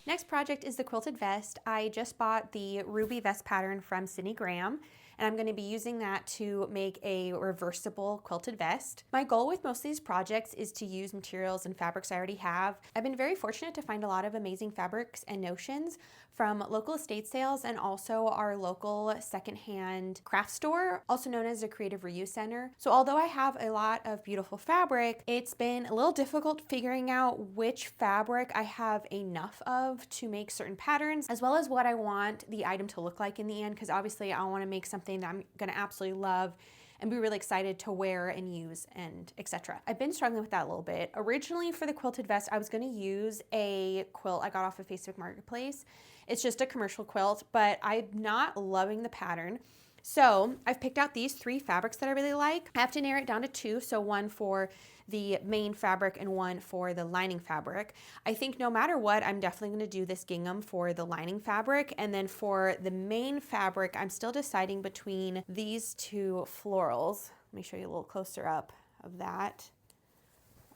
Next project is the quilted vest. I just bought the ruby vest pattern from Sydney Graham, and I'm going to be using that to make a reversible quilted vest. My goal with most of these projects is to use materials and fabrics I already have. I've been very fortunate to find a lot of amazing fabrics and notions from local estate sales and also our local secondhand craft store, also known as a creative reuse center. So although I have a lot of beautiful fabric, it's been a little difficult figuring out which fabric I have enough of to make certain patterns, as well as what I want the item to look like in the end, because obviously I want to make something that I'm going to absolutely love and be really excited to wear and use and etc. I've been struggling with that a little bit. Originally for the quilted vest, I was going to use a quilt I got off of Facebook Marketplace. It's just a commercial quilt, but I'm not loving the pattern. So I've picked out these 3 fabrics that I really like. I have to narrow it down to 2, so one for the main fabric and one for the lining fabric. I think no matter what, I'm definitely going to do this gingham for the lining fabric, and then for the main fabric, I'm still deciding between these 2 florals. Let me show you a little closer up of that.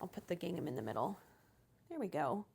I'll put the gingham in the middle. There we go.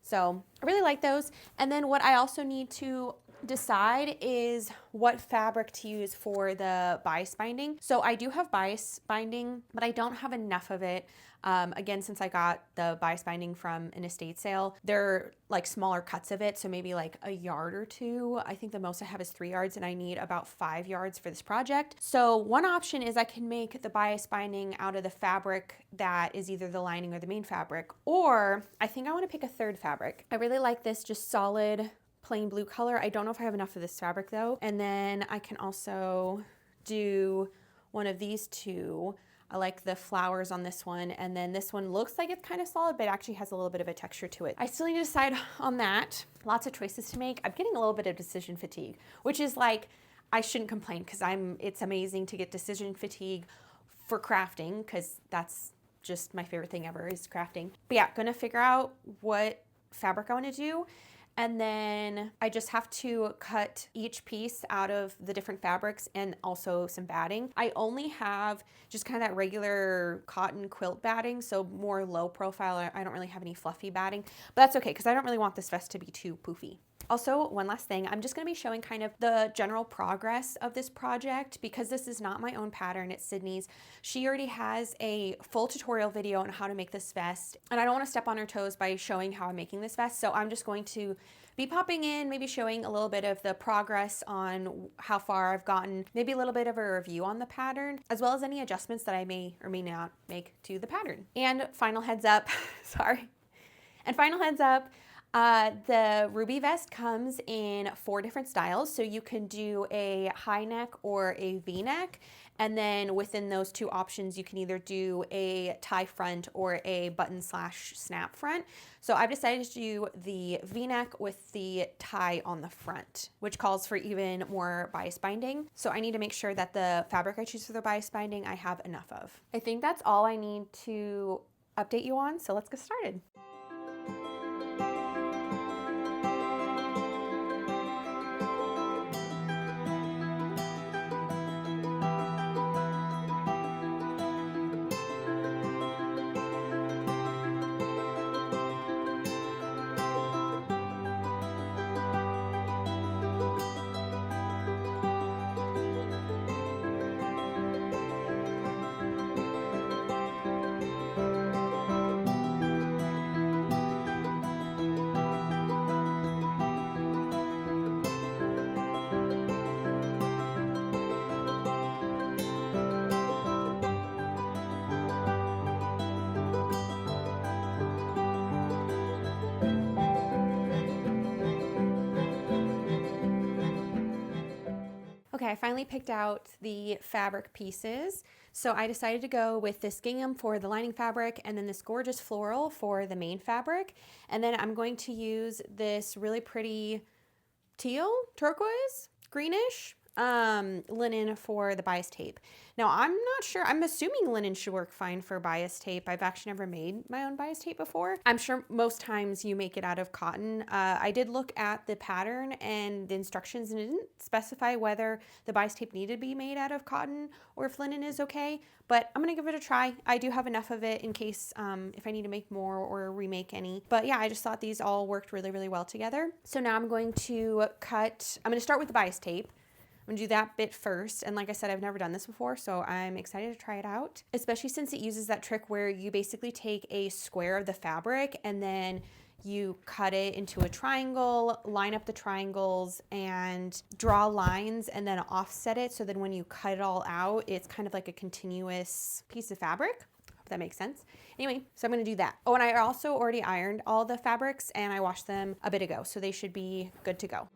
So I really like those. And then what I also need to decide is what fabric to use for the bias binding. So I do have bias binding, but I don't have enough of it. Again, since I got the bias binding from an estate sale, they're like smaller cuts of it. So maybe like a yard or 2. I think the most I have is 3 yards and I need about 5 yards for this project. So one option is I can make the bias binding out of the fabric that is either the lining or the main fabric, or I think I want to pick a third fabric. I really like this just solid plain blue color. I don't know if I have enough of this fabric though. And then I can also do one of these 2. I like the flowers on this one, and then this one looks like it's kind of solid, but actually has a little bit of a texture to it. I still need to decide on that. Lots of choices to make. I'm getting a little bit of decision fatigue, which is like, I shouldn't complain because it's amazing to get decision fatigue for crafting, because that's just my favorite thing ever is crafting. But yeah, gonna figure out what fabric I want to do. And then I just have to cut each piece out of the different fabrics and also some batting. I only have just kind of that regular cotton quilt batting, so more low profile. I don't really have any fluffy batting, but that's okay because I don't really want this vest to be too poofy. Also, one last thing, I'm just going to be showing kind of the general progress of this project because this is not my own pattern, it's Sydney's. She already has a full tutorial video on how to make this vest, and I don't want to step on her toes by showing how I'm making this vest, so I'm just going to be popping in, maybe showing a little bit of the progress on how far I've gotten, maybe a little bit of a review on the pattern, as well as any adjustments that I may or may not make to the pattern. And final heads up, sorry. And final heads up, the ruby vest comes in 4 different styles. So you can do a high neck or a V-neck. And then within those 2 options, you can either do a tie front or a button/snap front. So I've decided to do the V-neck with the tie on the front, which calls for even more bias binding. So I need to make sure that the fabric I choose for the bias binding, I have enough of. I think that's all I need to update you on. So let's get started. Okay, I finally picked out the fabric pieces. So I decided to go with this gingham for the lining fabric and then this gorgeous floral for the main fabric. And then I'm going to use this really pretty teal, turquoise, greenish linen for the bias tape. Now I'm not sure, I'm assuming linen should work fine for bias tape. I've actually never made my own bias tape before. I'm sure most times you make it out of cotton. I did look at the pattern and the instructions, and it didn't specify whether the bias tape needed to be made out of cotton or if linen is okay, but I'm gonna give it a try. I do have enough of it in case if I need to make more or remake any. But yeah, I just thought these all worked really, really well together. So now I'm going to I'm gonna start with the bias tape. I'm gonna do that bit first. And like I said, I've never done this before, so I'm excited to try it out, especially since it uses that trick where you basically take a square of the fabric and then you cut it into a triangle, line up the triangles and draw lines and then offset it. So then when you cut it all out, it's kind of like a continuous piece of fabric. If that makes sense. Anyway, so I'm gonna do that. Oh, and I also already ironed all the fabrics and I washed them a bit ago, so they should be good to go.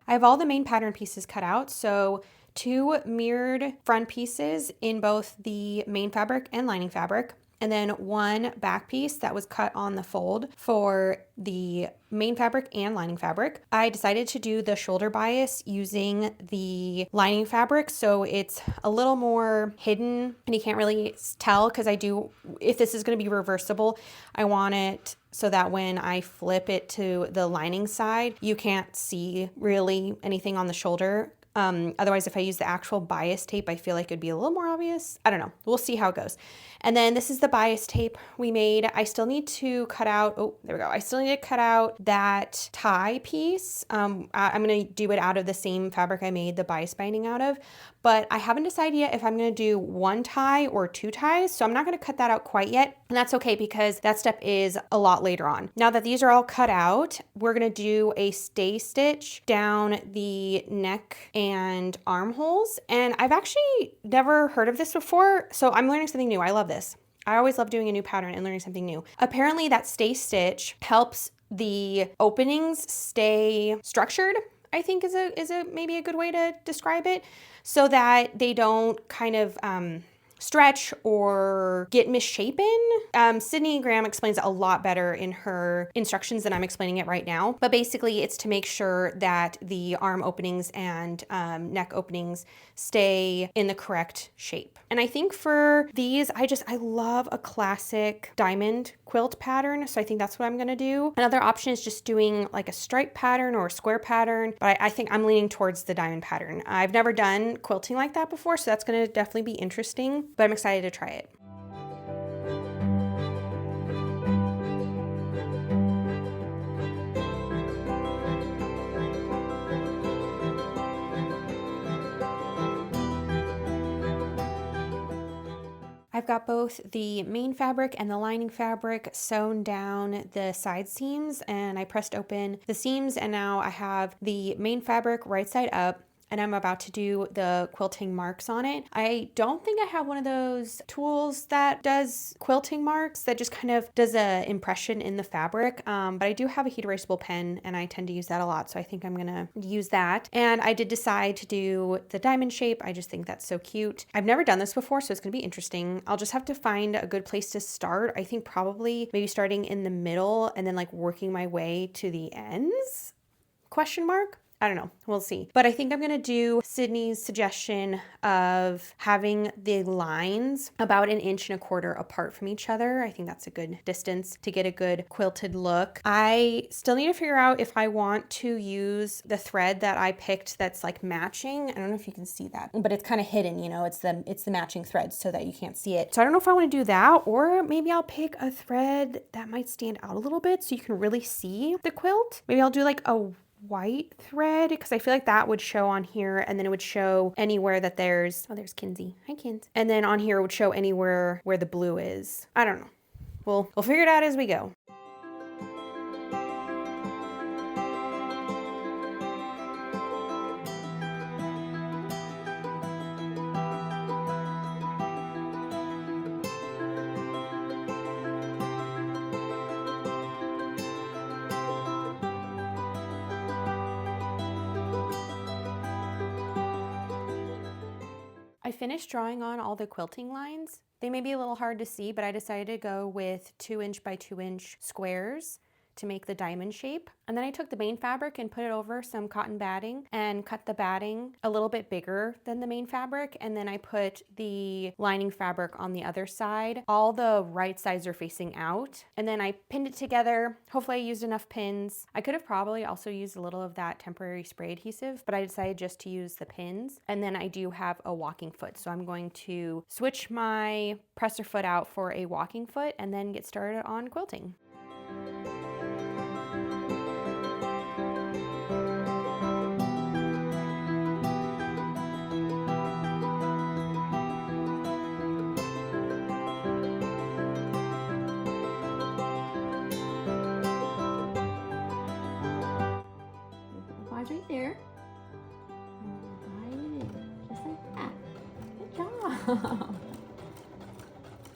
I have all the main pattern pieces cut out, so 2 mirrored front pieces in both the main fabric and lining fabric, and then 1 back piece that was cut on the fold for the main fabric and lining fabric. I decided to do the shoulder bias using the lining fabric, so it's a little more hidden and you can't really tell, because if this is going to be reversible, I want it so that when I flip it to the lining side, you can't see really anything on the shoulder. Otherwise, if I use the actual bias tape, I feel like it'd be a little more obvious. I don't know. We'll see how it goes. And then this is the bias tape we made. I still need to cut out, oh, there we go. I still need to cut out that tie piece. I'm going to do it out of the same fabric I made the bias binding out of, but I haven't decided yet if I'm going to do 1 tie or 2 ties. So I'm not going to cut that out quite yet. And that's okay, because that step is a lot later on. Now that these are all cut out, we're going to do a stay stitch down the neck and armholes. And I've actually never heard of this before, so I'm learning something new. I love this. I always love doing a new pattern and learning something new. Apparently that stay stitch helps the openings stay structured, I think is a maybe a good way to describe it, so that they don't kind of stretch or get misshapen. Sydney Graham explains it a lot better in her instructions than I'm explaining it right now. But basically it's to make sure that the arm openings and neck openings stay in the correct shape. And I think for these, I love a classic diamond quilt pattern. So I think that's what I'm gonna do. Another option is just doing like a stripe pattern or a square pattern, but I think I'm leaning towards the diamond pattern. I've never done quilting like that before, so that's gonna definitely be interesting, but I'm excited to try it. I've got both the main fabric and the lining fabric sewn down the side seams, and I pressed open the seams, and now I have the main fabric right side up and I'm about to do the quilting marks on it. I don't think I have one of those tools that does quilting marks that just kind of does a impression in the fabric, but I do have a heat erasable pen and I tend to use that a lot, so I think I'm gonna use that. And I did decide to do the diamond shape. I just think that's so cute. I've never done this before, so it's gonna be interesting. I'll just have to find a good place to start. I think probably maybe starting in the middle and then like working my way to the ends? Question mark? I don't know. We'll see. But I think I'm going to do Sydney's suggestion of having the lines about 1.25 inches apart from each other. I think that's a good distance to get a good quilted look. I still need to figure out if I want to use the thread that I picked that's like matching. I don't know if you can see that, but it's kind of hidden, you know, it's the matching thread so that you can't see it. So I don't know if I want to do that, or maybe I'll pick a thread that might stand out a little bit so you can really see the quilt. Maybe I'll do like a white thread because I feel like that would show on here, and then it would show anywhere that there's, oh, there's Kinsey. Hi, Kins. And then on here it would show anywhere where the blue is. I don't know. We'll figure it out as we go. I finished drawing on all the quilting lines. They may be a little hard to see, but I decided to go with 2" by 2" squares to make the diamond shape. And then I took the main fabric and put it over some cotton batting and cut the batting a little bit bigger than the main fabric. And then I put the lining fabric on the other side. All the right sides are facing out. And then I pinned it together. Hopefully I used enough pins. I could have probably also used a little of that temporary spray adhesive, but I decided just to use the pins. And then I do have a walking foot. So I'm going to switch my presser foot out for a walking foot and then get started on quilting. Right there. And just like that. Good job.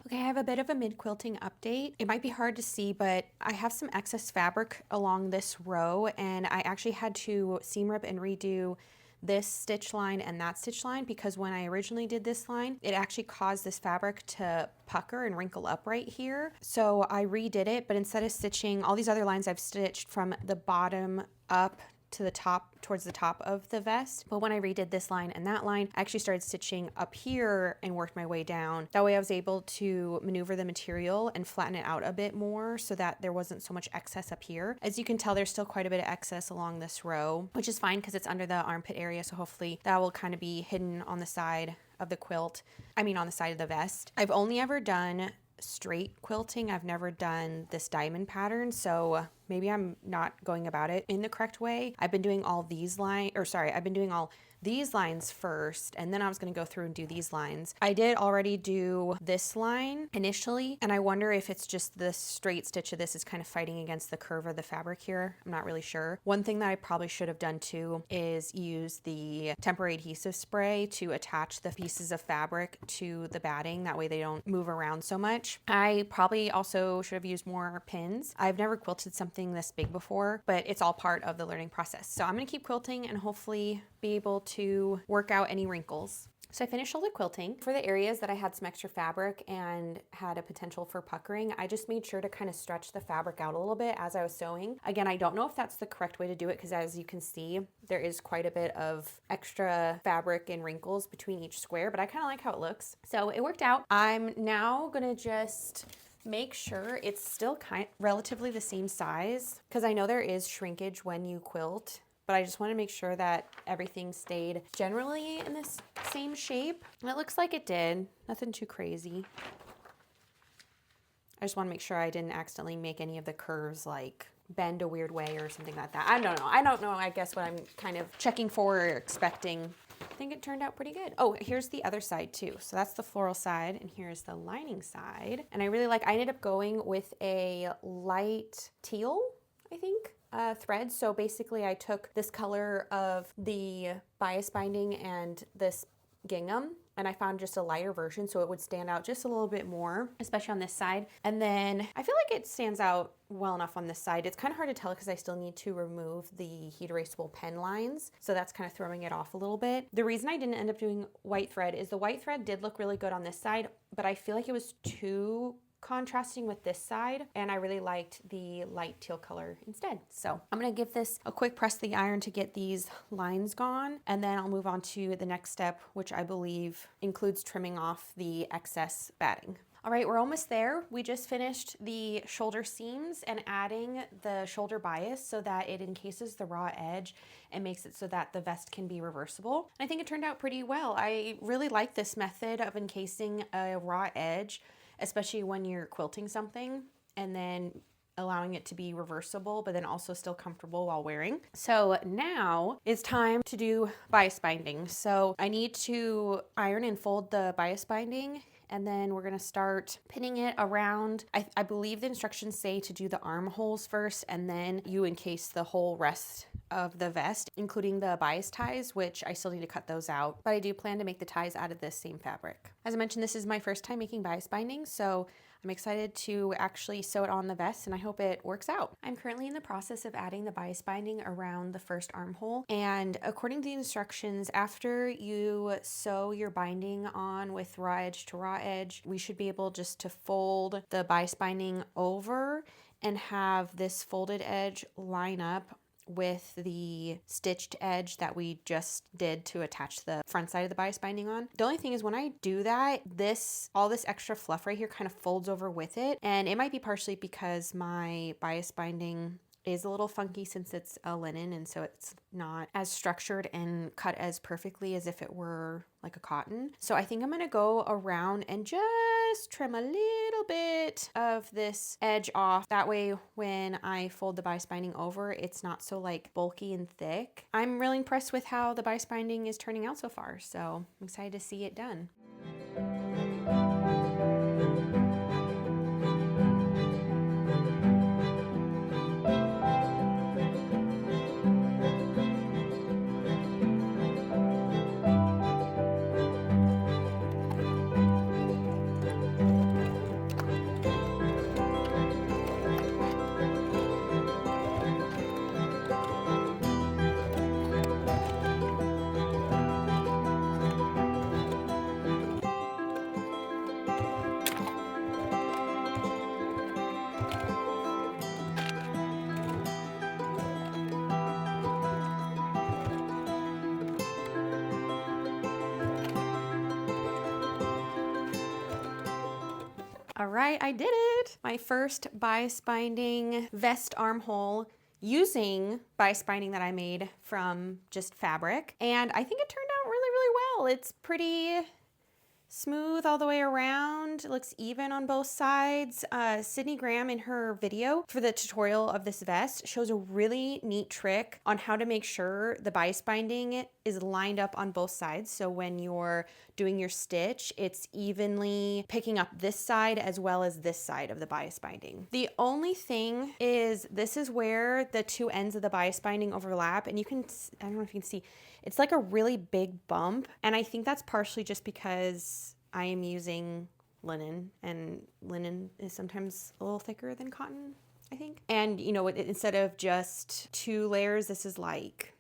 Okay, I have a bit of a mid-quilting update. It might be hard to see, but I have some excess fabric along this row, and I actually had to seam rip and redo this stitch line and that stitch line because when I originally did this line, it actually caused this fabric to pucker and wrinkle up right here. So I redid it, but instead of stitching all these other lines, I've stitched from the bottom up to the top, towards the top of the vest. But when I redid this line and that line, I actually started stitching up here and worked my way down. That way I was able to maneuver the material and flatten it out a bit more so that there wasn't so much excess up here. As you can tell, there's still quite a bit of excess along this row, which is fine because it's under the armpit area. So hopefully that will kind of be hidden on the side of the quilt. I mean, on the side of the vest. I've only ever done straight quilting. I've never done this diamond pattern, so maybe I'm not going about it in the correct way. I've been doing all these I've been doing all these lines first, and then I was going to go through and do these lines. I did already do this line initially, and I wonder if it's just the straight stitch of this is kind of fighting against the curve of the fabric here. I'm not really sure. One thing that I probably should have done too is use the temporary adhesive spray to attach the pieces of fabric to the batting. That way they don't move around so much. I probably also should have used more pins. I've never quilted something this big before, but it's all part of the learning process. So I'm going to keep quilting and hopefully be able to work out any wrinkles. So I finished all the quilting. For the areas that I had some extra fabric and had a potential for puckering, I just made sure to kind of stretch the fabric out a little bit as I was sewing. Again, I don't know if that's the correct way to do it because as you can see, there is quite a bit of extra fabric and wrinkles between each square, but I kind of like how it looks. So it worked out. I'm now gonna just make sure it's still relatively the same size because I know there is shrinkage when you quilt, but I just want to make sure that everything stayed generally in this same shape. And it looks like it did. Nothing too crazy. I just want to make sure I didn't accidentally make any of the curves like bend a weird way or something like that. I don't know, I guess what I'm kind of checking for or expecting. I think it turned out pretty good. Oh, here's the other side too. So that's the floral side and here's the lining side. And I ended up going with a light teal, I think. thread. So basically I took this color of the bias binding and this gingham, and I found just a lighter version so it would stand out just a little bit more, especially on this side. And then I feel like it stands out well enough on this side. It's kind of hard to tell because I still need to remove the heat erasable pen lines, so that's kind of throwing it off a little bit. The reason I didn't end up doing white thread is the white thread did look really good on this side, but I feel like it was too contrasting with this side, and I really liked the light teal color instead. So I'm gonna give this a quick press of the iron to get these lines gone, and then I'll move on to the next step, which I believe includes trimming off the excess batting. All right, we're almost there. We just finished the shoulder seams and adding the shoulder bias so that it encases the raw edge and makes it so that the vest can be reversible. And I think it turned out pretty well. I really like this method of encasing a raw edge, especially when you're quilting something and then allowing it to be reversible, but then also still comfortable while wearing. So now it's time to do bias binding. So I need to iron and fold the bias binding, and then we're gonna start pinning it around. I believe the instructions say to do the armholes first, and then you encase the whole rest of the vest, including the bias ties, which I still need to cut those out, but I do plan to make the ties out of this same fabric. As I mentioned, this is my first time making bias binding, so I'm excited to actually sew it on the vest, and I hope it works out. I'm currently in the process of adding the bias binding around the first armhole, and according to the instructions, after you sew your binding on with raw edge to raw edge, we should be able just to fold the bias binding over and have this folded edge line up with the stitched edge that we just did to attach the front side of the bias binding on. The only thing is when I do that, all this extra fluff right here kind of folds over with it, and it might be partially because my bias binding is a little funky since it's a linen, and so it's not as structured and cut as perfectly as if it were like a cotton. So I think I'm gonna go around and just trim a little bit of this edge off. That way when I fold the bias binding over, it's not so like bulky and thick. I'm really impressed with how the bias binding is turning out so far, so I'm excited to see it done. All right, I did it. My first bias binding vest armhole using bias binding that I made from just fabric. And I think it turned out really, really well. It's pretty smooth all the way around. It looks even on both sides. Sydney Graham in her video for the tutorial of this vest shows a really neat trick on how to make sure the bias binding is lined up on both sides. So when you're doing your stitch, it's evenly picking up this side as well as this side of the bias binding. The only thing is this is where the two ends of the bias binding overlap, and you can, I don't know if you can see, it's like a really big bump, and I think that's partially just because I am using linen, and linen is sometimes a little thicker than cotton, I think. And you know, instead of just 2 layers, this is like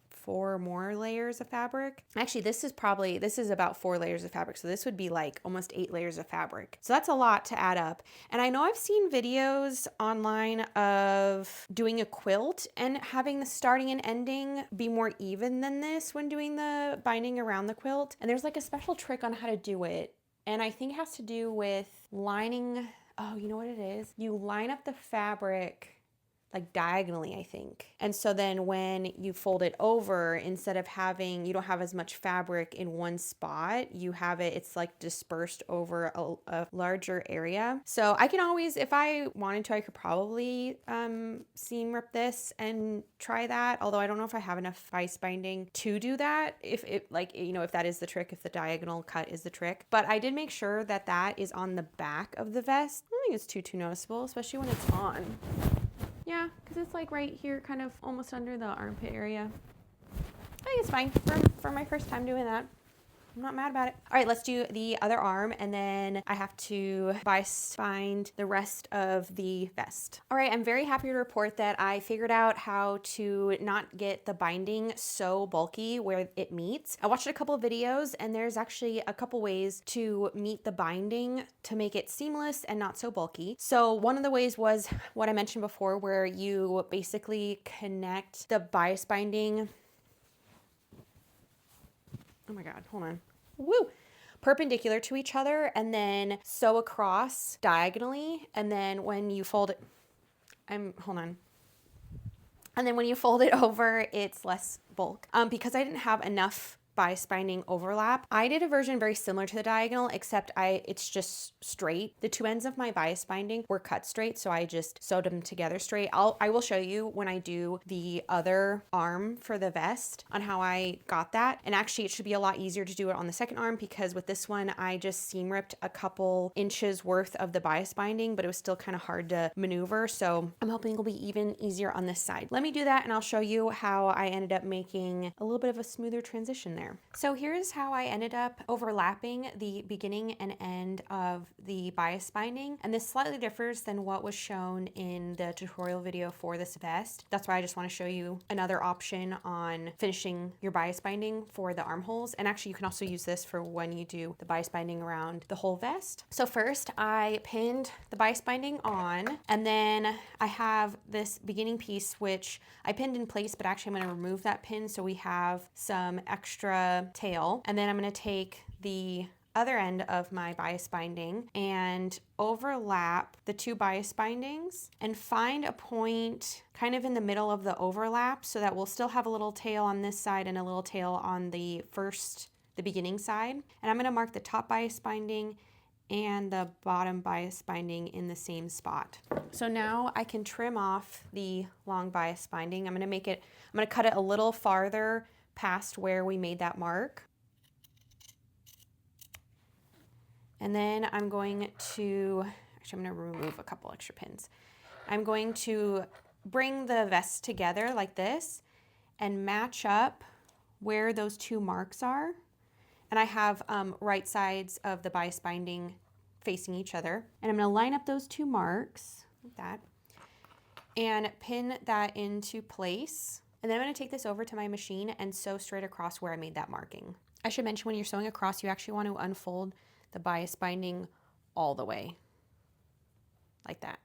4 more layers of fabric. Actually, this is about 4 layers of fabric. So this would be like almost 8 layers of fabric. So that's a lot to add up. And I know I've seen videos online of doing a quilt and having the starting and ending be more even than this when doing the binding around the quilt. And there's like a special trick on how to do it. And I think it has to do with lining, oh, you know what it is? You line up the fabric like diagonally, I think. And so then when you fold it over, instead of having, you don't have as much fabric in one spot, you have it, it's like dispersed over a larger area. So I can always, if I wanted to, I could probably seam rip this and try that. Although I don't know if I have enough bias binding to do that. If it like, you know, if that is the trick, if the diagonal cut is the trick. But I did make sure that that is on the back of the vest. I don't think it's too noticeable, especially when it's on. Yeah, because it's like right here, kind of almost under the armpit area. I think it's fine for my first time doing that. I'm not mad about it. All right, let's do the other arm, and then I have to bind the rest of the vest. All right, I'm very happy to report that I figured out how to not get the binding so bulky where it meets. I watched a couple of videos, and there's actually a couple ways to meet the binding to make it seamless and not so bulky. So one of the ways was what I mentioned before, where you basically connect the bias binding. Oh my God, hold on. Woo! Perpendicular to each other, and then sew across diagonally. And then when you fold it, hold on. And then when you fold it over, it's less bulk. Because I didn't have enough bias binding overlap, I did a version very similar to the diagonal, except it's just straight. The two ends of my bias binding were cut straight, so I just sewed them together straight. I will show you when I do the other arm for the vest on how I got that. And actually it should be a lot easier to do it on the second arm, because with this one, I just seam ripped a couple inches worth of the bias binding, but it was still kind of hard to maneuver. So I'm hoping it'll be even easier on this side. Let me do that and I'll show you how I ended up making a little bit of a smoother transition there. So here's how I ended up overlapping the beginning and end of the bias binding. And this slightly differs than what was shown in the tutorial video for this vest. That's why I just want to show you another option on finishing your bias binding for the armholes. And actually you can also use this for when you do the bias binding around the whole vest. So first I pinned the bias binding on, and then I have this beginning piece, which I pinned in place, but actually I'm going to remove that pin so we have some extra tail. And then I'm going to take the other end of my bias binding and overlap the two bias bindings and find a point kind of in the middle of the overlap so that we'll still have a little tail on this side and a little tail on the beginning side. And I'm going to mark the top bias binding and the bottom bias binding in the same spot. So now I can trim off the long bias binding. I'm going to cut it a little farther past where we made that mark. And then I'm going to remove a couple extra pins. I'm going to bring the vest together like this and match up where those two marks are. And I have right sides of the bias binding facing each other. And I'm going to line up those two marks like that and pin that into place. And then I'm going to take this over to my machine and sew straight across where I made that marking. I should mention, when you're sewing across, you actually want to unfold the bias binding all the way like that.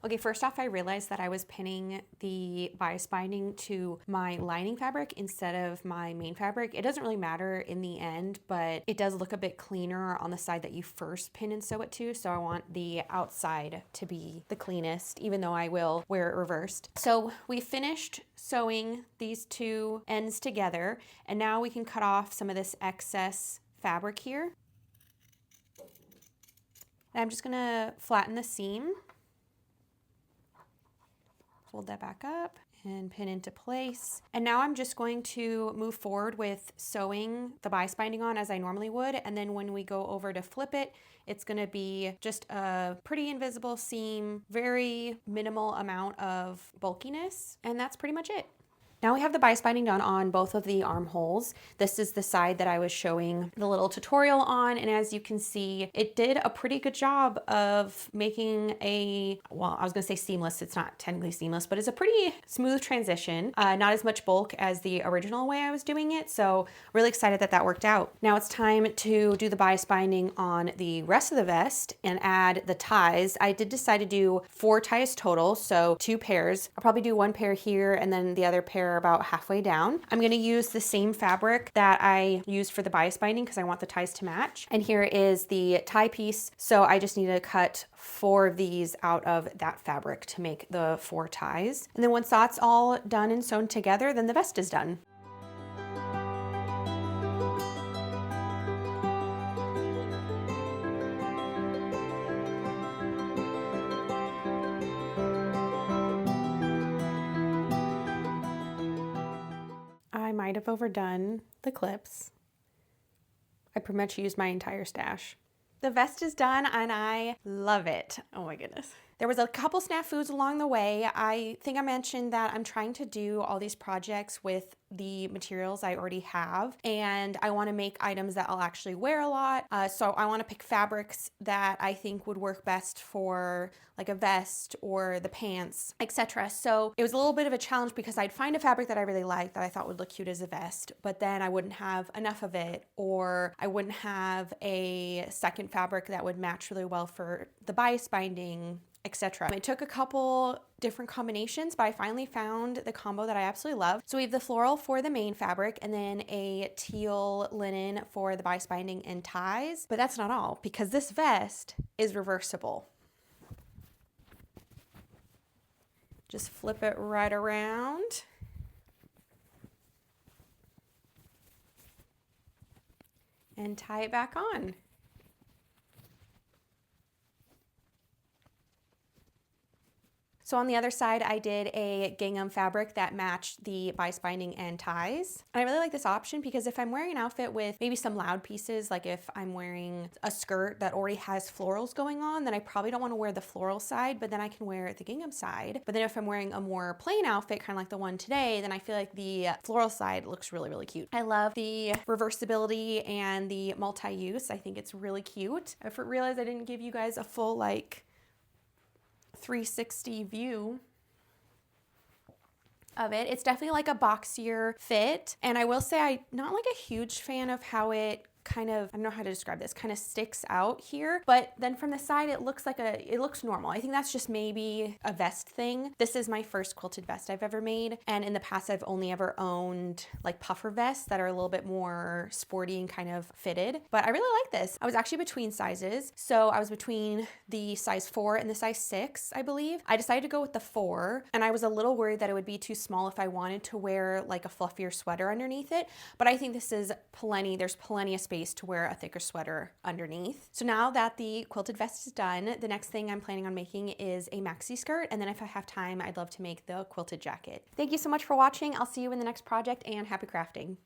Okay, first off, I realized that I was pinning the bias binding to my lining fabric instead of my main fabric. It doesn't really matter in the end, but it does look a bit cleaner on the side that you first pin and sew it to. So I want the outside to be the cleanest, even though I will wear it reversed. So we finished sewing these two ends together, and now we can cut off some of this excess fabric here. And I'm just gonna flatten the seam. Fold that back up and pin into place. And now I'm just going to move forward with sewing the bias binding on as I normally would. And then when we go over to flip it, it's gonna be just a pretty invisible seam, very minimal amount of bulkiness. And that's pretty much it. Now we have the bias binding done on both of the armholes. This is the side that I was showing the little tutorial on, and as you can see, it did a pretty good job of making well, I was gonna say seamless, it's not technically seamless, but it's a pretty smooth transition. Not as much bulk as the original way I was doing it, so really excited that that worked out. Now it's time to do the bias binding on the rest of the vest and add the ties. I did decide to do 4 ties total, so 2 pairs. I'll probably do 1 pair here and then the other pair about halfway down. I'm going to use the same fabric that I used for the bias binding because I want the ties to match. And here is the tie piece. So I just need to cut 4 of these out of that fabric to make the 4 ties. And then once that's all done and sewn together, then the vest is done. I might have overdone the clips. I pretty much used my entire stash. The vest is done and I love it. Oh my goodness. There was a couple snafus along the way. I think I mentioned that I'm trying to do all these projects with the materials I already have, and I want to make items that I'll actually wear a lot. So I want to pick fabrics that I think would work best for like a vest or the pants, etc. So it was a little bit of a challenge because I'd find a fabric that I really liked that I thought would look cute as a vest, but then I wouldn't have enough of it, or I wouldn't have a second fabric that would match really well for the bias binding, etc. It took a couple different combinations, but I finally found the combo that I absolutely love. So we have the floral for the main fabric and then a teal linen for the bias binding and ties. But that's not all, because this vest is reversible. Just flip it right around. And tie it back on. So on the other side, I did a gingham fabric that matched the bias binding and ties. And I really like this option because if I'm wearing an outfit with maybe some loud pieces, like if I'm wearing a skirt that already has florals going on, then I probably don't want to wear the floral side, but then I can wear the gingham side. But then if I'm wearing a more plain outfit, kind of like the one today, then I feel like the floral side looks really, really cute. I love the reversibility and the multi-use. I think it's really cute. I realized I didn't give you guys a full 360 view of it. It's definitely like a boxier fit, and I will say I'm not like a huge fan of how it kind of, I don't know how to describe this, kind of sticks out here, but then from the side it looks like it looks normal. I think that's just maybe a vest thing. This is my first quilted vest I've ever made, and in the past I've only ever owned like puffer vests that are a little bit more sporty and kind of fitted, but I really like this. I was actually between sizes, so I was between the size 4 and the size 6, I believe. I decided to go with the 4, and I was a little worried that it would be too small if I wanted to wear like a fluffier sweater underneath it, but I think this is there's plenty of space to wear a thicker sweater underneath. So now that the quilted vest is done, the next thing I'm planning on making is a maxi skirt, and then if I have time, I'd love to make the quilted jacket. Thank you so much for watching. I'll see you in the next project, and happy crafting.